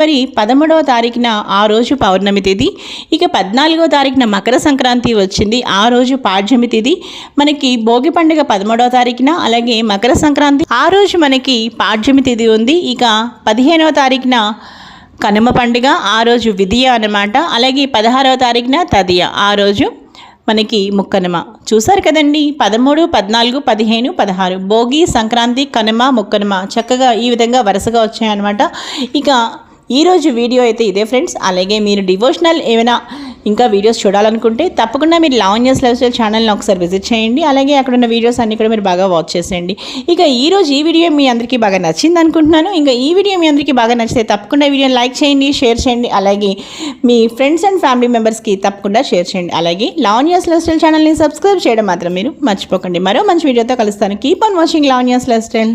మరి 13వ తారీఖున ఆ రోజు పౌర్ణమి తిథి. ఇక 14వ తారీఖున మకర సంక్రాంతి వచ్చింది. ఆ రోజు పాడ్యమి తిథి. మనకి భోగి పండుగ 13వ తారీఖున, అలాగే మకర సంక్రాంతి ఆ రోజు మనకి పాడ్యమి తిథి ఉంది. ఇక 15వ తారీఖున కనుమ పండుగ, ఆ రోజు విధియ అన్నమాట. అలాగే 16వ తారీఖున తదియ, ఆ రోజు మనకి ముక్కనుమ. చూసారు కదండి, 13, 14, 15, 16 భోగి, సంక్రాంతి, కనుమ, ముక్కనుమ చక్కగా ఈ విధంగా వరుసగా వచ్చాయన్నమాట. ఇక ఈరోజు వీడియో అయితే ఇదే ఫ్రెండ్స్. అలాగే మీరు డివోషనల్ ఏమైనా ఇంకా వీడియోస్ చూడాలనుకుంటే తప్పకుండా మీరు లావణ్యస్ లైఫ్ స్టైల్ ఛానల్ని ఒకసారి విజిట్ చేయండి. అలాగే అక్కడ ఉన్న వీడియోస్ అన్ని కూడా మీరు బాగా వాచ్ చేసేయండి. ఇక ఈరోజు ఈ వీడియో మీ అందరికీ బాగా నచ్చింది అనుకుంటున్నాను. ఇంకా ఈ వీడియో మీ అందరికీ బాగా నచ్చితే తప్పకుండా వీడియోని లైక్ చేయండి, షేర్ చేయండి. అలాగే మీ ఫ్రెండ్స్ అండ్ ఫ్యామిలీ మెంబర్స్కి తప్పకుండా షేర్ చేయండి. అలాగే లావణ్యస్ లైఫ్ స్టైల్ ఛానల్ని సబ్స్క్రైబ్ చేయడం మాత్రం మీరు మర్చిపోకండి. మరో మంచి వీడియోతో కలుస్తాను. Keep on watching Lavanya's life style.